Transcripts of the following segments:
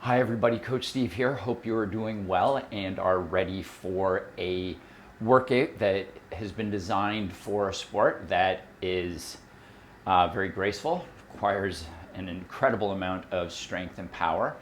Hi everybody, Coach Steve here. Hope you are doing well and are ready for a workout that has been designed for a sport that is very graceful, requires an incredible amount of strength and power,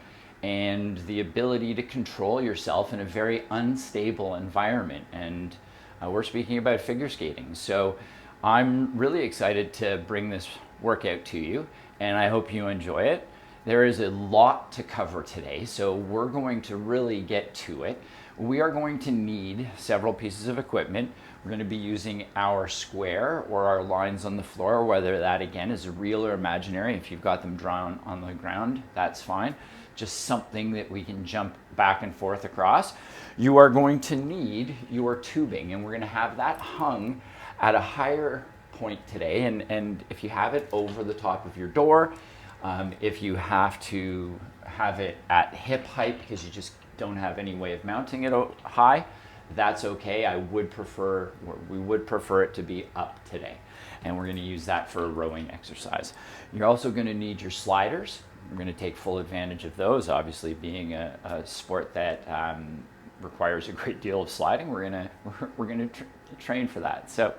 and the ability to control yourself in a very unstable environment. And we're speaking about figure skating. So I'm really excited to bring this workout to you, and I hope you enjoy it. There is a lot to cover today, so we're going to really get to it. We are going to need several pieces of equipment. We're going to be using our square or our lines on the floor, whether that again is real or imaginary. If you've got them drawn on the ground, that's fine. Just something that we can jump back and forth across. You are going to need your tubing, and we're going to have that hung at a higher point today. And if you have it over the top of your door, if you have to have it at hip height because you just don't have any way of mounting it high, that's okay. We would prefer it to be up today. And we're going to use that for a rowing exercise. You're also going to need your sliders. We're going to take full advantage of those. Obviously, being a sport that requires a great deal of sliding, we're going to train for that. So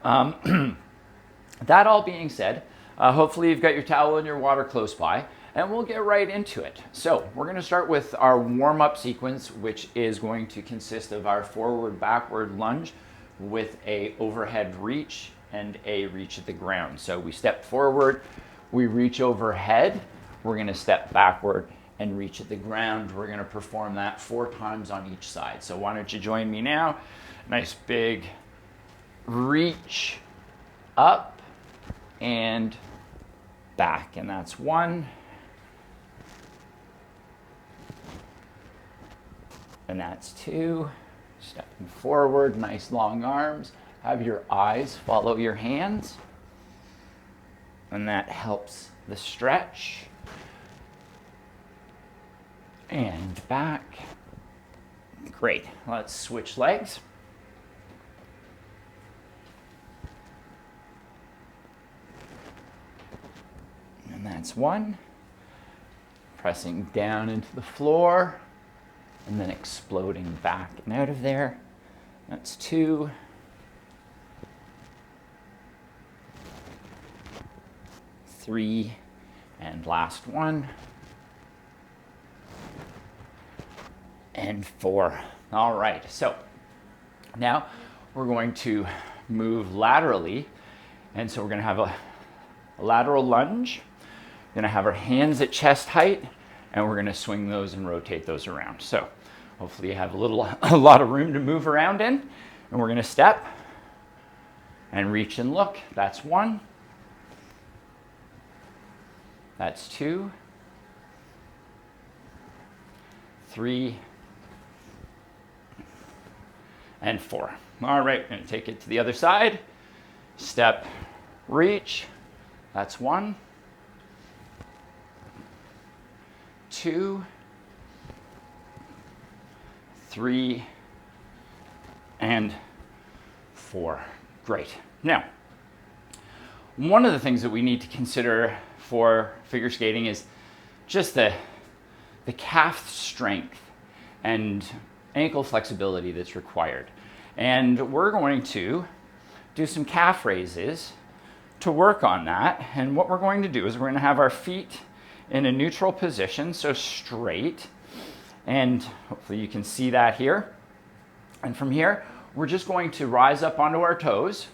that all being said, hopefully you've got your towel and your water close by, and we'll get right into it. So we're going to start with our warm-up sequence, which is going to consist of our forward-backward lunge with a overhead reach and a reach at the ground. So we step forward, we reach overhead, we're going to step backward and reach at the ground. We're going to perform that 4 times on each side. So why don't you join me now? Nice big reach up and back, and that's 1, and that's 2. Stepping forward, nice long arms. Have your eyes follow your hands, and that helps the stretch. And back. Great. Let's switch legs. And that's 1. Pressing down into the floor and then exploding back and out of there. That's 2. 3, and last 1. And 4. All right, so now we're going to move laterally, and so we're going to have a lateral lunge. We're going to have our hands at chest height, and we're going to swing those and rotate those around. So hopefully you have a lot of room to move around in, and we're going to step and reach and look. That's 1. That's 2. 3. And 4. All right, we're going to take it to the other side. Step, reach. That's 1. 2, 3, and 4. Great. Now, one of the things that we need to consider for figure skating is just the calf strength and ankle flexibility that's required. And we're going to do some calf raises to work on that. And what we're going to do is we're going to have our feet in a neutral position, so straight, and hopefully you can see that here. And from here, we're just going to rise up onto our toes,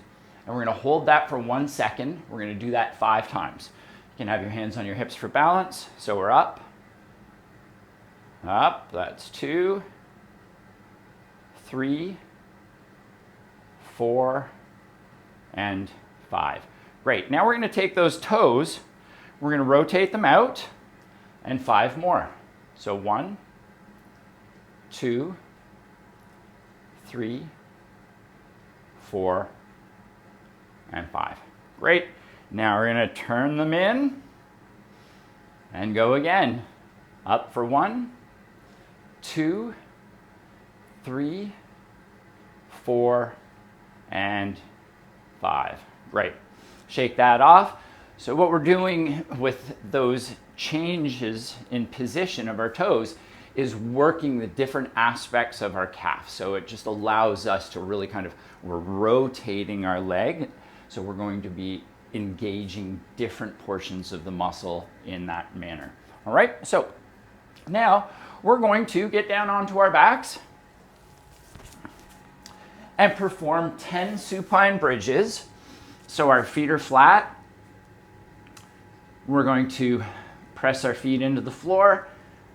and we're going to hold that for 1 second. We're going to do that 5 times. You can have your hands on your hips for balance. So we're up, up, that's 2, 3, 4, and 5. Great. Now we're going to take those toes, we're going to rotate them out, and 5 more. So 1, 2, 3, 4, and 5. Great. Now we're going to turn them in and go again. Up for 1, 2, 3, 4, and 5. Great. Shake that off. So what we're doing with those changes in position of our toes is working the different aspects of our calf. So it just allows us to really we're rotating our leg. So we're going to be engaging different portions of the muscle in that manner. All right, so now we're going to get down onto our backs and perform 10 supine bridges. So our feet are flat. We're going to press our feet into the floor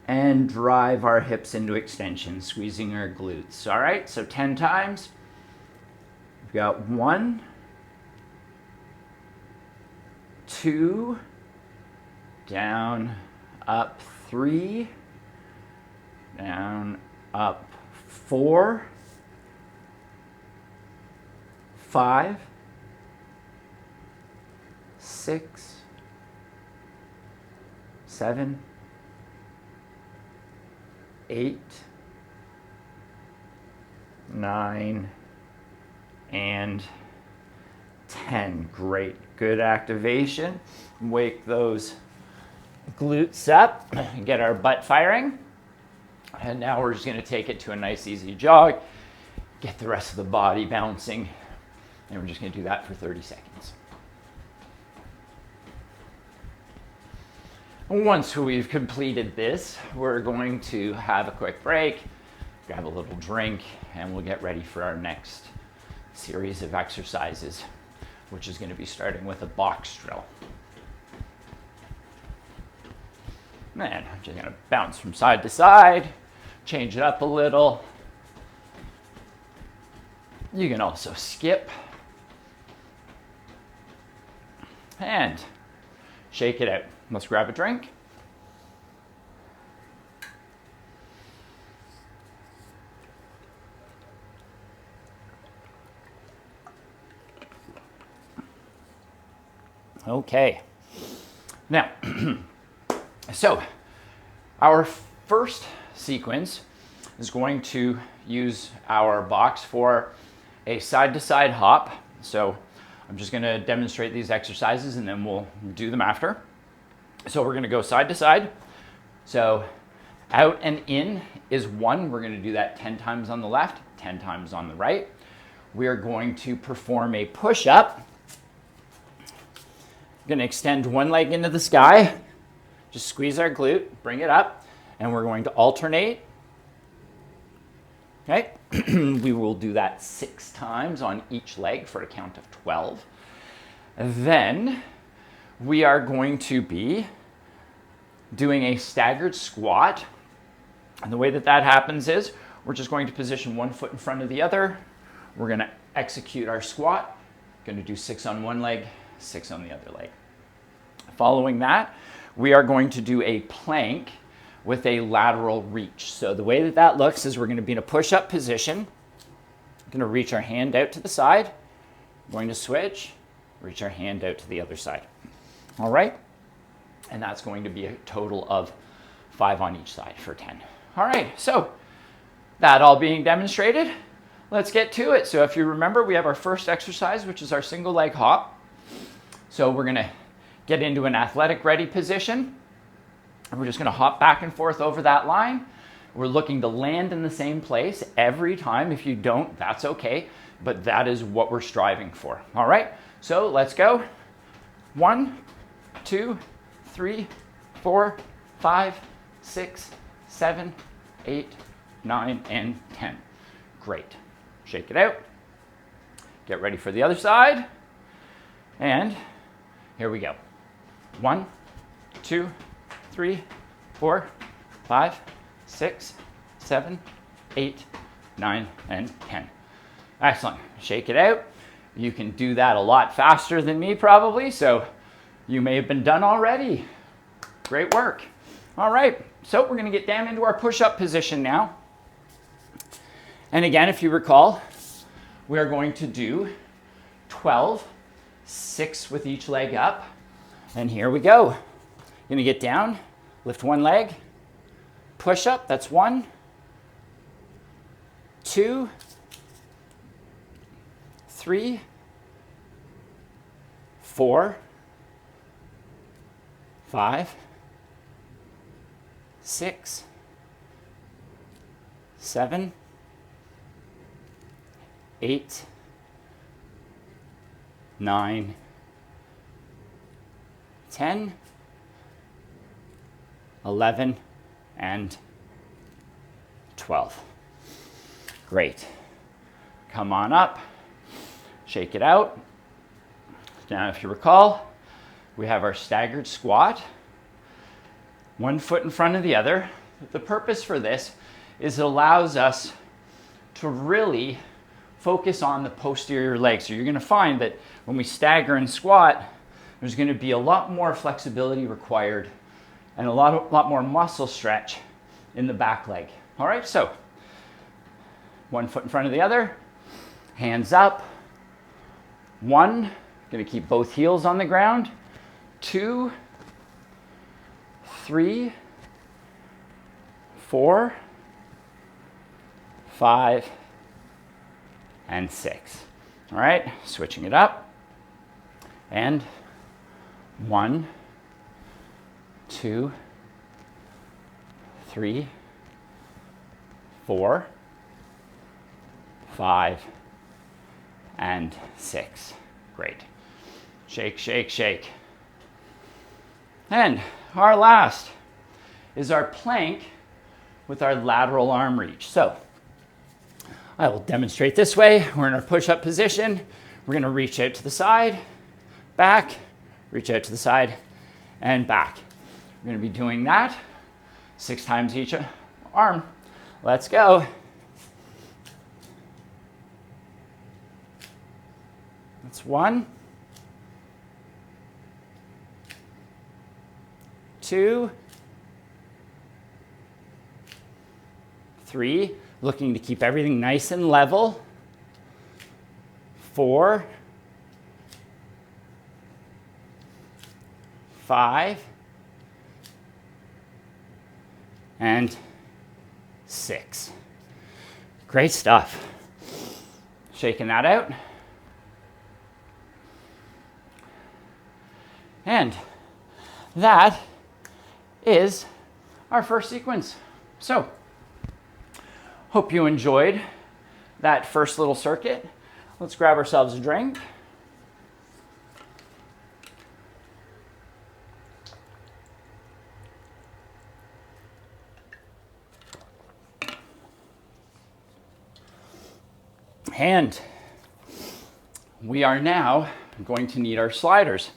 and drive our hips into extension, squeezing our glutes. All right, so 10 times. We've got 1, 2, down, up 3, down, up 4, 5, 6, 7, 8, 9, and 10. Great, good activation. Wake those glutes up and get our butt firing. And now we're just going to take it to a nice easy jog, get the rest of the body bouncing, and we're just going to do that for 30 seconds. Once we've completed this, we're going to have a quick break, grab a little drink, and we'll get ready for our next series of exercises, which is going to be starting with a box drill. And I'm just going to bounce from side to side, change it up a little. You can also skip and shake it out. Let's grab a drink. Okay. Now, so our first sequence is going to use our box for a side-to-side hop. So I'm just going to demonstrate these exercises and then we'll do them after. So we're going to go side to side. So out and in is 1. We're going to do that 10 times on the left, 10 times on the right. We are going to perform a push-up. Going to extend one leg into the sky. Just squeeze our glute, bring it up, and we're going to alternate. Okay, we will do that 6 times on each leg for a count of 12. Then we are going to be doing a staggered squat. And the way that that happens is we're just going to position one foot in front of the other. We're going to execute our squat. Going to do 6 on one leg, 6 on the other leg. Following that, we are going to do a plank with a lateral reach. So the way that that looks is we're going to be in a push-up position. We're going to reach our hand out to the side. We're going to switch, reach our hand out to the other side. All right, and that's going to be a total of 5 on each side for 10. All right, so that all being demonstrated, let's get to it. So if you remember, we have our first exercise, which is our single leg hop. So we're going to get into an athletic ready position. And we're just going to hop back and forth over that line. We're looking to land in the same place every time. If you don't, that's okay, but that is what we're striving for. All right, so let's go. 1, 2, 3, 4, 5, 6, 7, 8, 9, and 10. Great. Shake it out. Get ready for the other side. And here we go. 1, 2, 3, 4, 5, 6, 7, 8, 9, and 10. Excellent. Shake it out. You can do that a lot faster than me probably, so you may have been done already. Great work. All right, so we're going to get down into our push-up position now. And again, if you recall, we are going to do 12, 6 with each leg up. And here we go. Going to get down, lift one leg, push up, that's 1, 2, 3, 4, 5, 6, 7, 8, 9, 10, 11, and 12. Great. Come on up, shake it out. Now, if you recall, we have our staggered squat, one foot in front of the other. The purpose for this is it allows us to really focus on the posterior leg. So you're going to find that when we stagger and squat, there's going to be a lot more flexibility required and a lot more muscle stretch in the back leg. All right, so one foot in front of the other, hands up. 1, going to keep both heels on the ground. 2, 3, 4, 5, and 6. All right, switching it up. And 1, 2, 3, 4, 5, and 6. Great. Shake, shake, shake. And our last is our plank with our lateral arm reach. So I will demonstrate this way. We're in our push-up position. We're going to reach out to the side, back, reach out to the side, and back. We're going to be doing that 6 times each arm. Let's go. That's 1, 2, 3, looking to keep everything nice and level. 4, 5, and 6. Great stuff. Shaking that out. And that is our first sequence. So, hope you enjoyed that first little circuit. Let's grab ourselves a drink. And we are now going to need our sliders.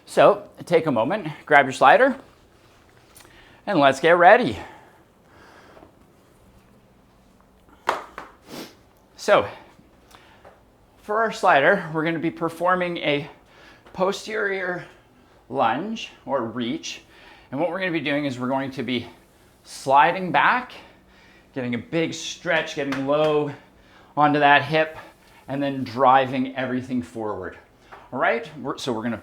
So take a moment, grab your slider, and let's get ready. So for our slider, we're going to be performing a posterior lunge or reach. And what we're going to be doing is we're going to be sliding back, getting a big stretch, getting low onto that hip, and then driving everything forward. All right, so we're going to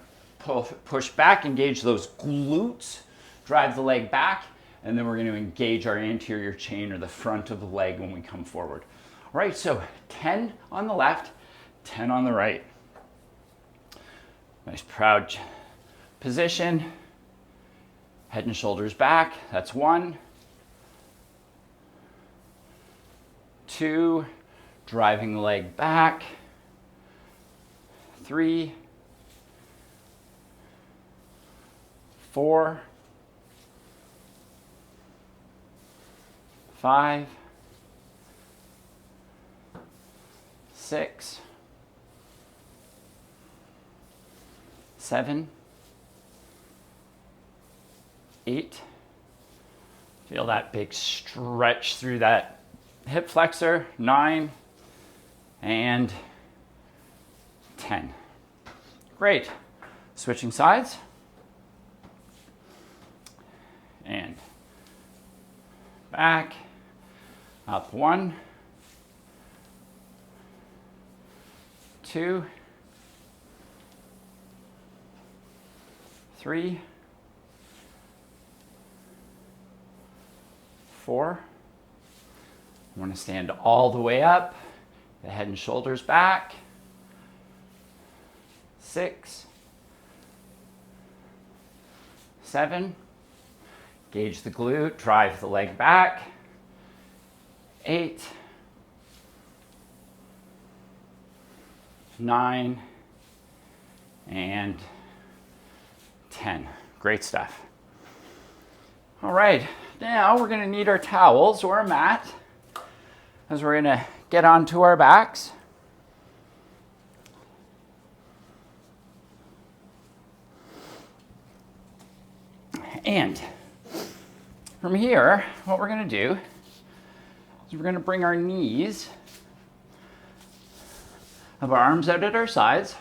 push back, engage those glutes, drive the leg back, and then we're going to engage our anterior chain or the front of the leg when we come forward. All right, so 10 on the left, 10 on the right. Nice proud position. Head and shoulders back. That's 1, 2, driving the leg back. 3, 4, 5, 6, 7, 8. Feel that big stretch through that hip flexor. 9 and 10. Great. Switching sides. And back, up 1, 2, 3, 4. I want to stand all the way up, the head and shoulders back. 6, 7. Engage the glute, drive the leg back. 8, 9, and 10. Great stuff. All right, now we're going to need our towels or a mat as we're going to get onto our backs. And from here, what we're going to do is we're going to bring our knees of our arms out at our sides.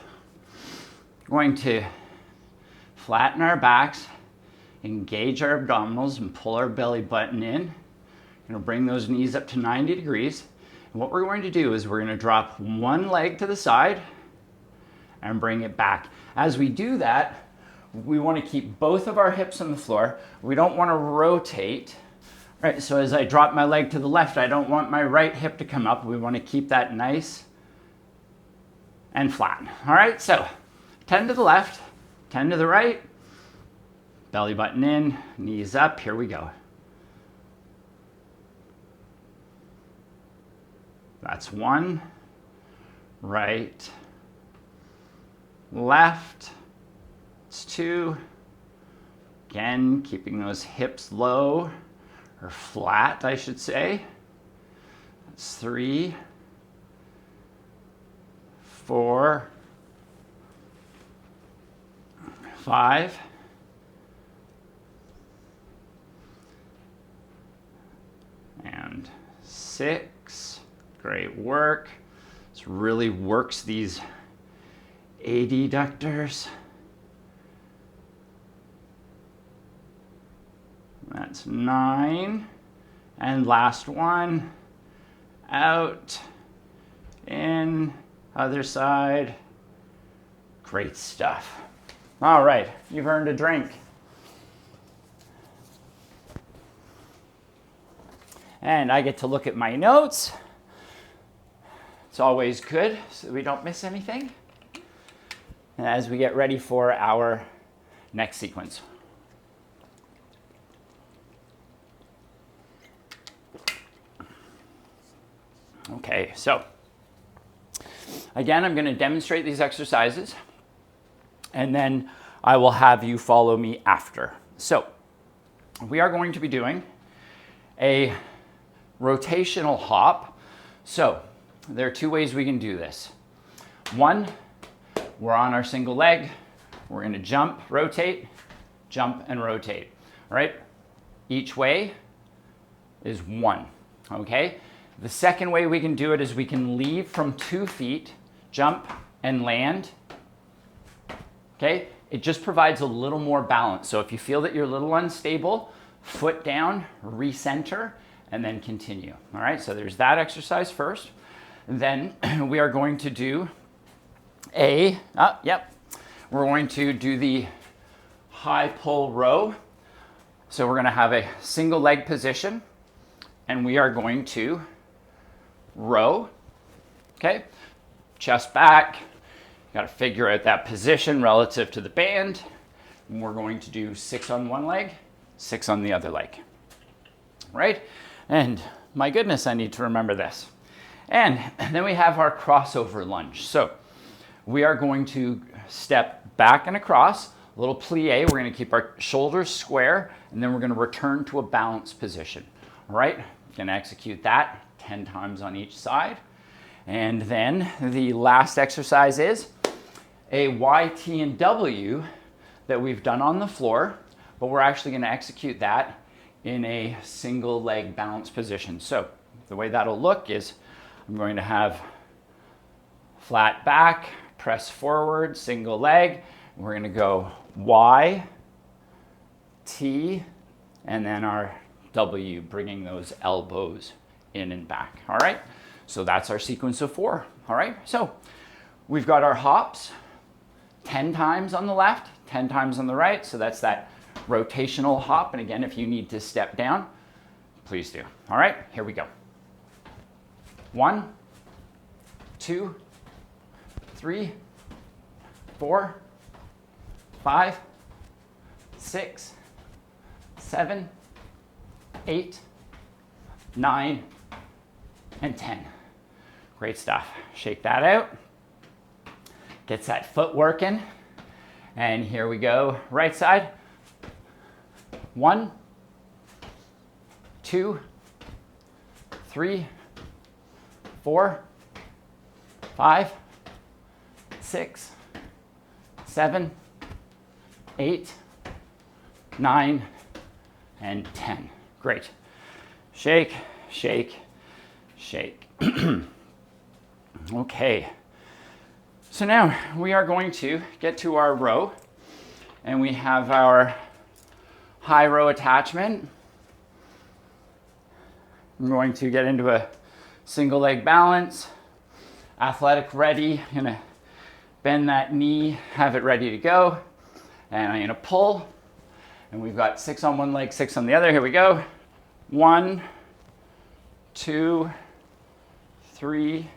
We're going to flatten our backs, engage our abdominals, and pull our belly button in. We're going to bring those knees up to 90 degrees. And what we're going to do is we're going to drop one leg to the side and bring it back. As we do that, we want to keep both of our hips on the floor. We don't want to rotate. Right, so as I drop my leg to the left, I don't want my right hip to come up. We want to keep that nice and flat. All right, so 10 to the left, 10 to the right, belly button in, knees up, here we go. That's 1, right, left, it's 2, again, keeping those hips low, or flat, I should say. That's 3, 4, 5, and 6. Great work. This really works these adductors. That's 9. And last one. Out. In. Other side. Great stuff. All right, you've earned a drink. And I get to look at my notes. It's always good so we don't miss anything. And as we get ready for our next sequence. Okay, so again, I'm going to demonstrate these exercises and then I will have you follow me after. So we are going to be doing a rotational hop. So there are 2 ways we can do this. One, we're on our single leg. We're going to jump, and rotate. All right? Each way is 1. Okay? The second way we can do it is we can leave from 2 feet, jump and land. Okay? It just provides a little more balance. So if you feel that you're a little unstable, foot down, recenter, and then continue. All right, so there's that exercise first. Then we are going to do we're going to do the high pull row. So we're going to have a single leg position and we are going to row. Okay, chest back. Got to figure out that position relative to the band. And we're going to do 6 on one leg, 6 on the other leg. Right? And my goodness, I need to remember this. And then we have our crossover lunge. So we are going to step back and across, a little plie. We're going to keep our shoulders square, and then we're going to return to a balanced position. All right? Going to execute that 10 times on each side. And then the last exercise is a YT and W that we've done on the floor, but we're actually going to execute that in a single leg balanced position. So the way that'll look is I'm going to have flat back, press forward, single leg. We're going to go Y, T, and then our W, bringing those elbows in and back. All right, so that's our sequence of 4. All right, so we've got our hops 10 times on the left, 10 times on the right. So that's that rotational hop. And again, if you need to step down, please do. All right, here we go. 1, 2, 3, 4, 5, 6, 7, 8, 9, and 10. Great stuff. Shake that out. Gets that foot working. And here we go, right side. 1, 2, 3, 4, 5, 6, 7, 8, 9, and 10. Great. Shake, shake, shake. Okay. So now we are going to get to our row, and we have our high row attachment. I'm going to get into a single leg balance, athletic ready. I'm gonna bend that knee, have it ready to go, and I'm gonna pull, and we've got 6 on one leg, 6 on the other. Here we go. 1, 2, 3,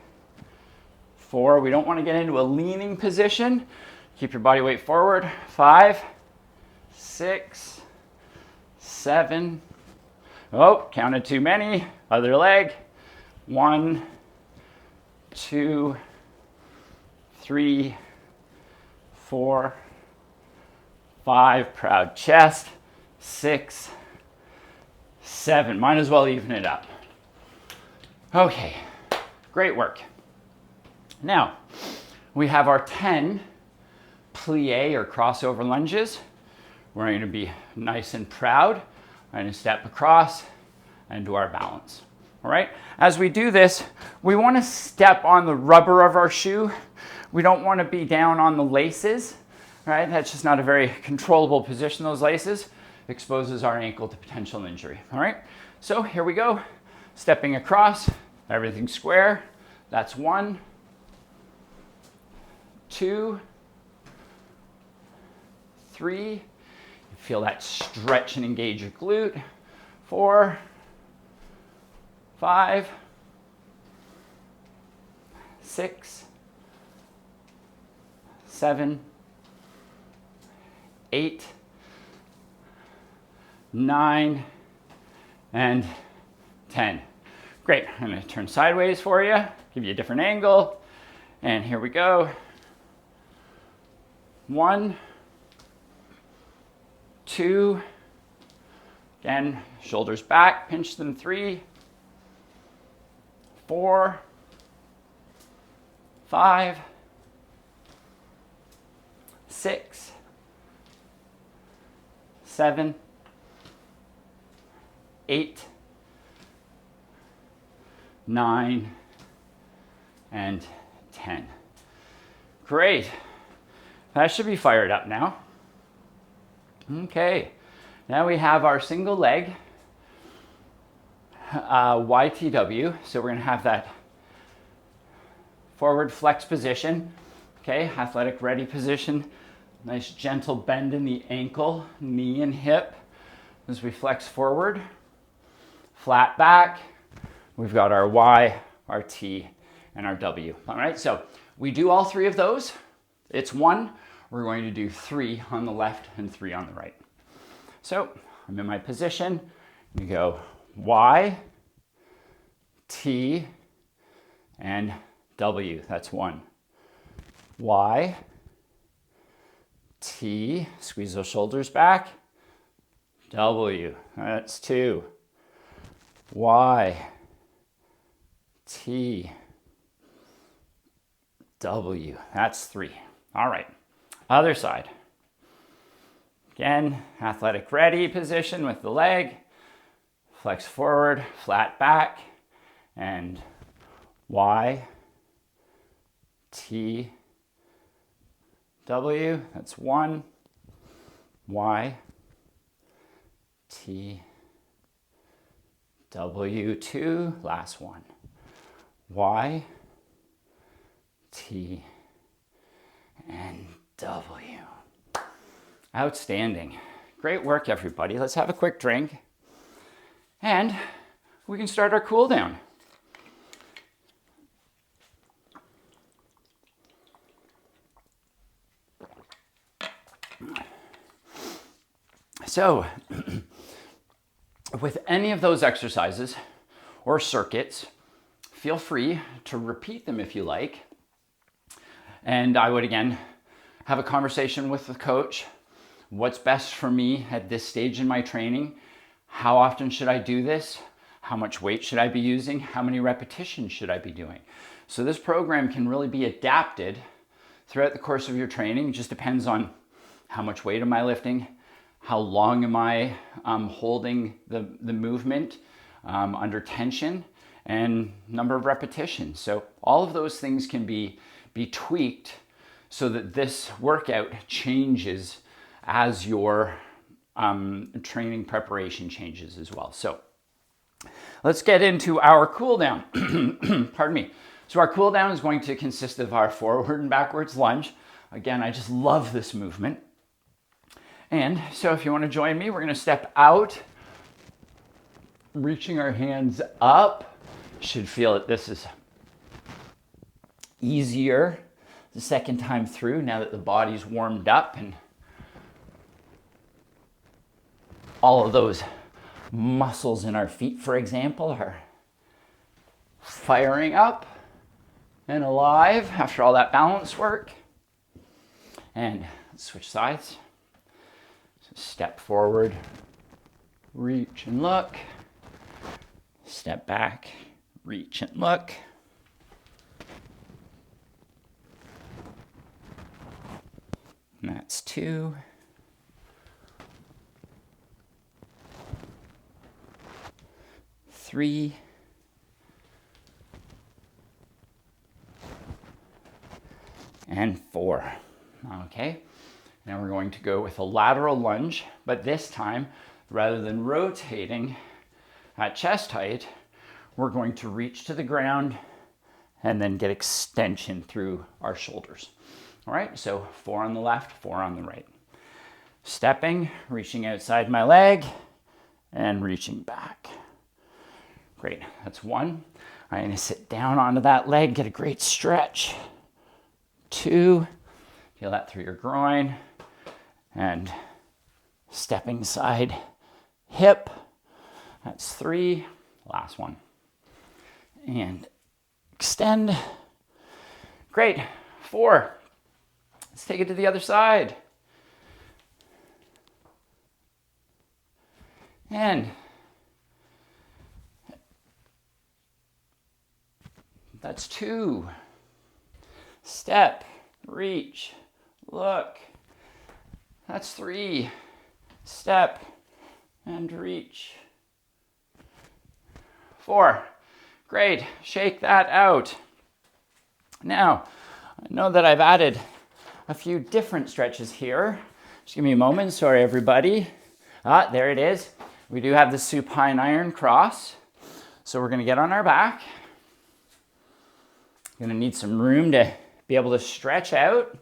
4. We don't want to get into a leaning position. Keep your body weight forward. 5, 6, 7. Oh, counted too many. Other leg. 1, 2, 3, 4, 5. Proud chest. 6, 7. Might as well even it up. Okay, great work. Now, we have our 10 plie or crossover lunges. We're going to be nice and proud. I'm going to step across and do our balance. All right, as we do this, we want to step on the rubber of our shoe. We don't want to be down on the laces, right? That's just not a very controllable position, those laces. Exposes our ankle to potential injury. All right, so here we go. Stepping across, everything square. That's 1, 2, 3. You feel that stretch and engage your glute. 4, 5, 6, 7, 8, 9, and 10. Great. I'm going to turn sideways for you, give you a different angle. And here we go. 1, 2, again, shoulders back, pinch them. 3, 4, 5, 6, 7, 8, 9, and 10. Great. That should be fired up now. Okay, now we have our single leg YTW. So we're going to have that forward flex position. Okay, athletic ready position. Nice gentle bend in the ankle, knee and hip as we flex forward. Flat back. We've got our Y, our T, and our W. All right, so we do all 3 of those. It's 1. We're going to do 3 on the left and 3 on the right. So I'm in my position. You go Y, T, and W. That's 1. Y, T, squeeze those shoulders back. W, that's 2. Y, T, W, that's 3. All right, other side. Again, athletic ready position with the leg. Flex forward, flat back, and Y, T, W, that's 1. Y, T, W, 2, last one. Y, T, and W. Outstanding. Great work, everybody. Let's have a quick drink, and we can start our cool down. So, with any of those exercises or circuits, feel free to repeat them if you like. And I would, again, have a conversation with the coach. What's best for me at this stage in my training? How often should I do this? How much weight should I be using? How many repetitions should I be doing? So this program can really be adapted throughout the course of your training. It just depends on how much weight am I lifting, how long am I holding the movement under tension, and number of repetitions. So all of those things can be tweaked so that this workout changes as your training preparation changes as well. So let's get into our cool down. Pardon me. So our cool down is going to consist of our forward and backwards lunge. Again, I just love this movement. And so if you want to join me, we're going to step out, reaching our hands up. You should feel that this is easier the second time through now that the body's warmed up and all of those muscles in our feet, for example, are firing up and alive after all that balance work. And switch sides. So step forward, reach and look. Step back, reach and look. And that's 2. 3. And 4. Okay, now we're going to go with a lateral lunge, but this time, rather than rotating at chest height, we're going to reach to the ground and then get extension through our shoulders. All right, so 4 on the left, 4 on the right. Stepping, reaching outside my leg, and reaching back. Great, that's 1. I'm going to sit down onto that leg, get a great stretch. 2, feel that through your groin, and stepping side hip. That's 3, last one. And extend. Great, 4. Let's take it to the other side. And that's 2. Step, reach, look. That's 3. Step and reach. 4. Great. Shake that out. Now, I know that I've added a few different stretches here. Just give me a moment. Sorry, everybody. There it is. We do have the supine iron cross. So we're going to get on our back. Going to need some room to be able to stretch out.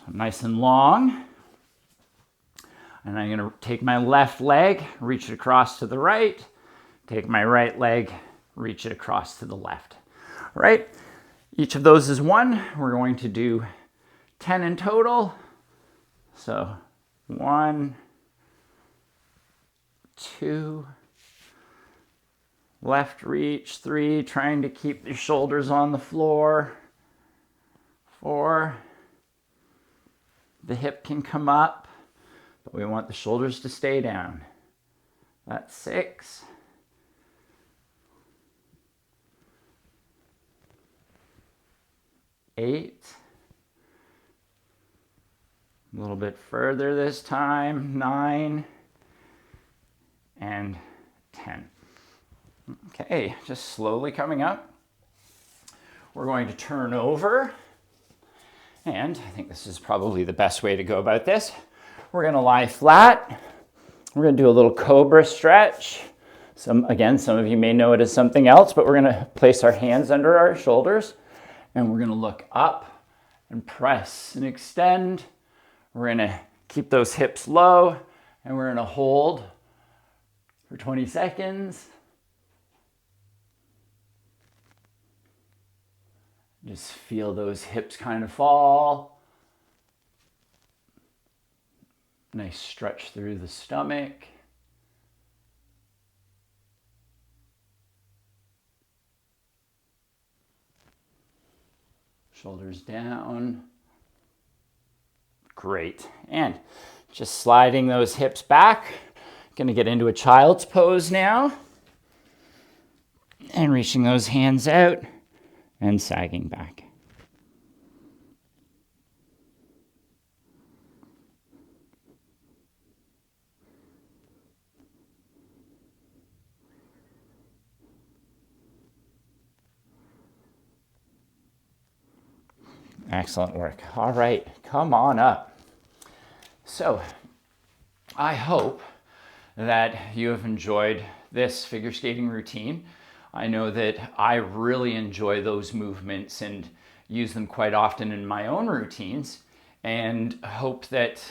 So nice and long. And I'm going to take my left leg, reach it across to the right. Take my right leg, reach it across to the left. All right. Each of those is 1. We're going to do 10 in total. So 1, 2, left reach, 3, trying to keep your shoulders on the floor. 4, the hip can come up, but we want the shoulders to stay down. That's 6. 8. A little bit further this time. 9. And 10. Okay, just slowly coming up. We're going to turn over. And I think this is probably the best way to go about this. We're going to lie flat. We're going to do a little Cobra Stretch. Some of you may know it as something else, but we're going to place our hands under our shoulders and we're going to look up and press and extend. We're going to keep those hips low and we're going to hold for 20 seconds. Just feel those hips kind of fall. Nice stretch through the stomach. Shoulders down. Great. And just sliding those hips back. Going to get into a child's pose now. And reaching those hands out and sagging back. Excellent work. All right, come on up. So, I hope that you have enjoyed this figure skating routine. I know that I really enjoy those movements and use them quite often in my own routines, and hope that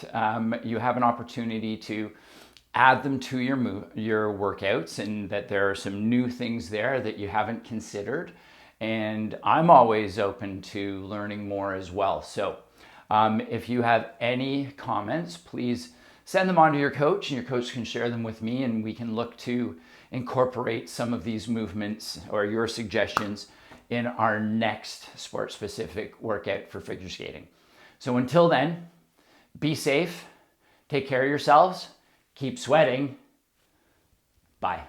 you have an opportunity to add them to your workouts, and that there are some new things there that you haven't considered. And I'm always open to learning more as well. So if you have any comments, please send them on to your coach, and your coach can share them with me, and we can look to incorporate some of these movements or your suggestions in our next sport-specific workout for figure skating. So until then, be safe, take care of yourselves, keep sweating. Bye.